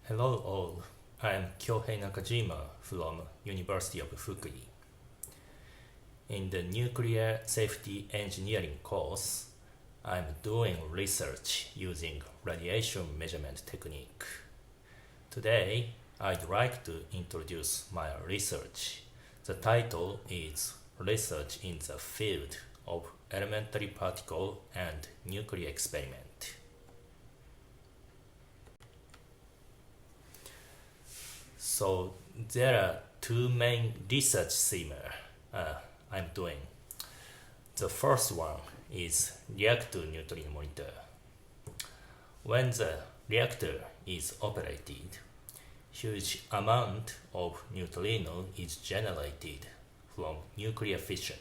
Hello all, I'm Kyohei NAKAJIMA from University of Fukui. In the Nuclear Safety Engineering course, I'm doing research using radiation measurement technique. Today, I'd like to introduce my research. The title is Research in the Field of Elementary Particle and Nuclear Experiment. So there are two main research themes I'm doing. The first one is reactor neutrino monitor. When the reactor is operated, huge amount of neutrino is generated from nuclear fission.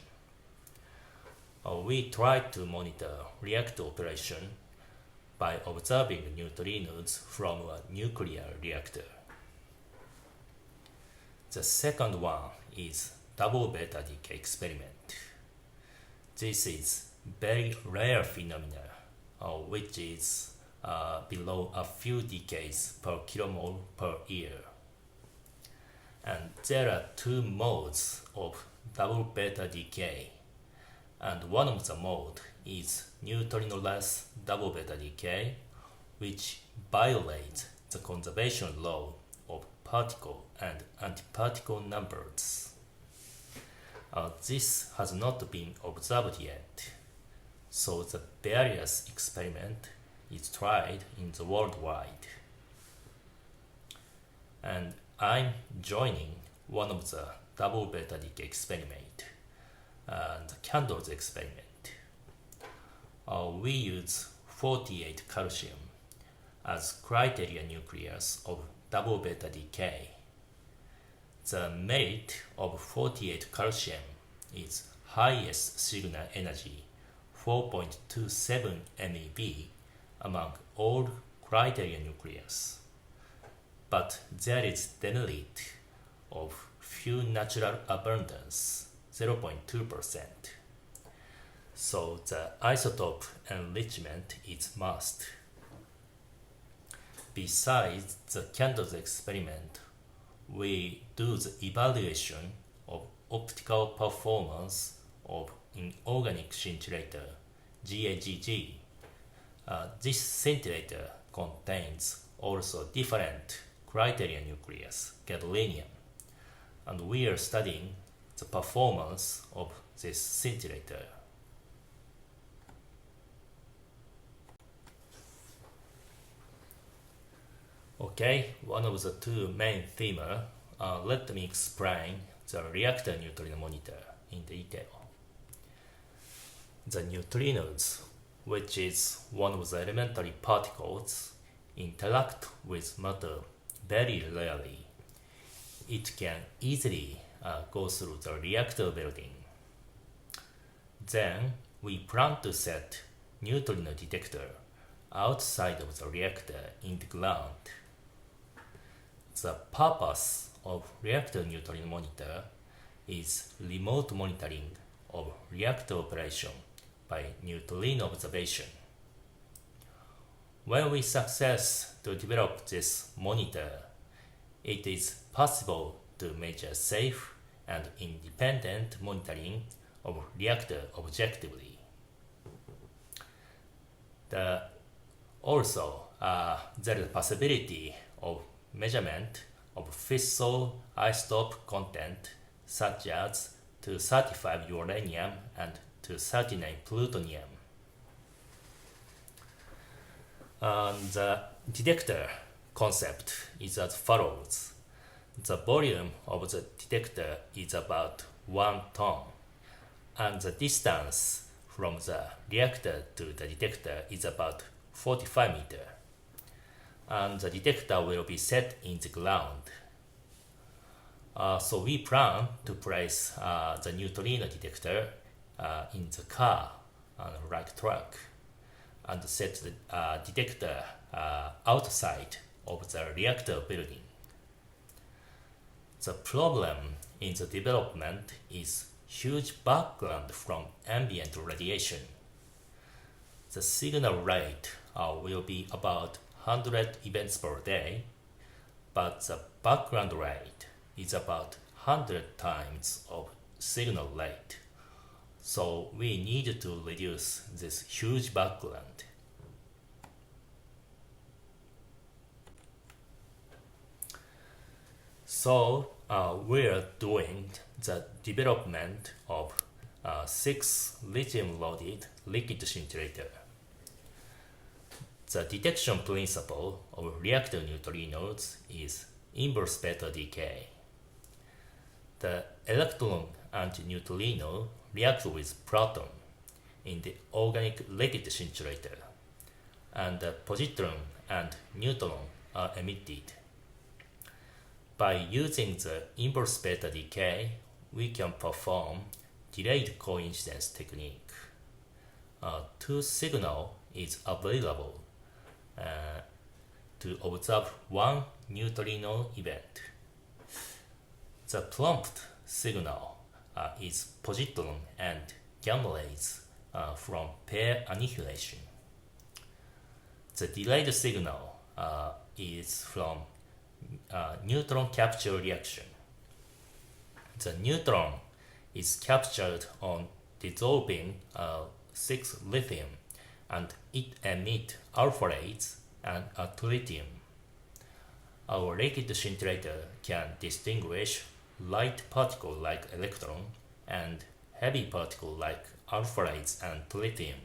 We try to monitor reactor operation by observing neutrinos from a nuclear reactor. The second one is double beta decay experiment. This is very rare phenomena, which is below a few decays per kilomole per year. And there are two modes of double beta decay, and one of the mode is neutrinoless double beta decay, which violates the conservation law of particle and antiparticle numbers. This has not been observed yet, so the various experiment is tried in the worldwide. And I'm joining one of the double beta decay experiment, the candles experiment. We use 48 calcium as criteria nucleus of double beta decay. The merit of 48 calcium is highest signal energy 4.27 MeV among all criteria nucleus, but there is demerit of few natural abundance 0.2%. So the isotope enrichment is must. Besides the candles experiment, we do the evaluation of optical performance of inorganic scintillator, GAGG. This scintillator contains also different criteria nucleus, gadolinium, and we are studying the performance of this scintillator. Okay, one of the two main themes, let me explain the reactor neutrino monitor in detail. The neutrinos, which is one of the elementary particles, interact with matter very rarely. It can easily go through the reactor building. Then we plan to set neutrino detector outside of the reactor in the ground. The purpose of reactor neutrino monitor is remote monitoring of reactor operation by neutrino observation. When we success to develop this monitor, it is possible to measure safe and independent monitoring of reactor objectively. Also, there is a possibility of measurement of fissile isotope content such as 235 uranium and 239 plutonium. The detector concept is as follows. The volume of the detector is about 1 ton, and the distance from the reactor to the detector is about 45 meters. And the detector will be set in the ground. So we plan to place the neutrino detector in the car, like truck, and set the detector outside of the reactor building. The problem in the development is huge background from ambient radiation. The signal rate will be about 100 events per day, but the background rate is about 100 times of signal rate. So we need to reduce this huge background. So we're doing the development of 6 lithium-loaded liquid scintillator. The detection principle of reactor neutrinos is inverse beta decay. The electron and neutrino react with proton in the organic liquid scintillator, and the positron and neutron are emitted. By using the inverse beta decay, we can perform delayed coincidence technique. Two signal is available to observe one neutrino event. The prompt signal is positron and gamma rays from pair annihilation. The delayed signal is from neutron capture reaction. The neutron is captured on dissolving 6 lithium, and it emits alpha rays and tritium. Our liquid scintillator can distinguish light particle like electron and heavy particle like alpha rays and tritium.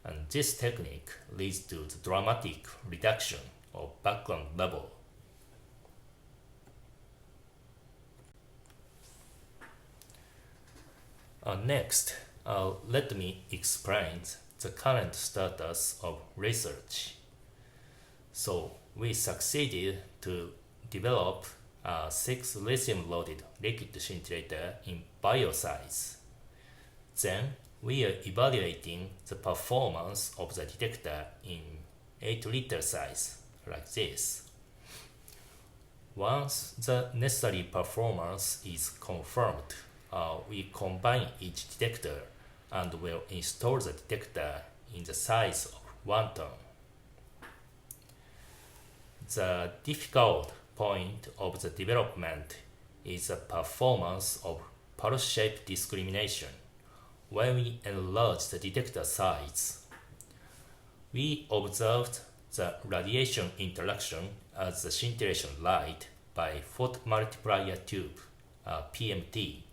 And this technique leads to the dramatic reduction of background level. Next, let me explain the current status of research. So we succeeded to develop 6 lithium-loaded liquid scintillator in bio size. Then we are evaluating the performance of the detector in 8-liter size, like this. Once the necessary performance is confirmed, we combine each detector and will install the detector in the size of 1 ton. The difficult point of the development is the performance of pulse shape discrimination when we enlarge the detector size. We observed the radiation interaction as the scintillation light by photomultiplier tube, PMT.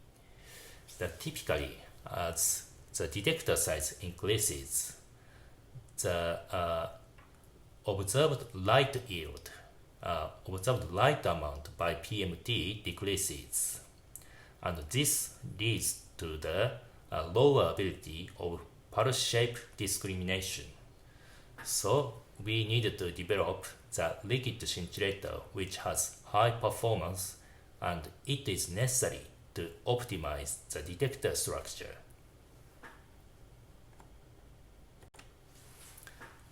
Typically, as the detector size increases, the observed light yield, observed light amount by PMT decreases, and this leads to the lower ability of pulse shape discrimination. So we needed to develop the liquid scintillator which has high performance, and it is necessary to optimize the detector structure.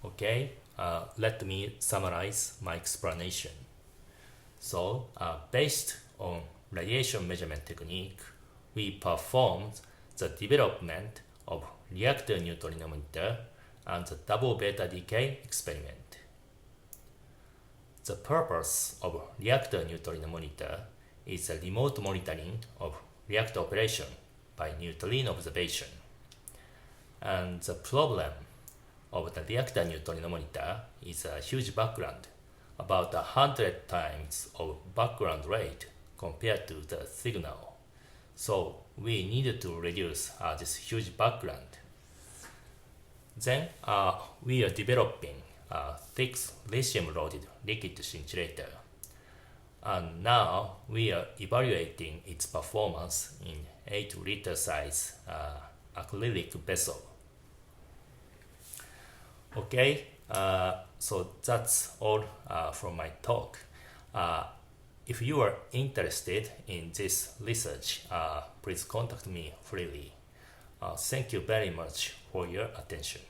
Okay, let me summarize my explanation. So, based on radiation measurement technique, we performed the development of reactor neutrino monitor and the double beta decay experiment. The purpose of reactor neutrino monitor is the remote monitoring of reactor operation by neutrino observation. And the problem of the reactor neutrino monitor is a huge background, about 100 times of background rate compared to the signal. So we needed to reduce this huge background. Then we are developing 6 lithium-loaded liquid scintillator. And now we are evaluating its performance in 8-liter size acrylic vessel. Okay, so that's all from my talk. If you are interested in this research, please contact me freely. Thank you very much for your attention.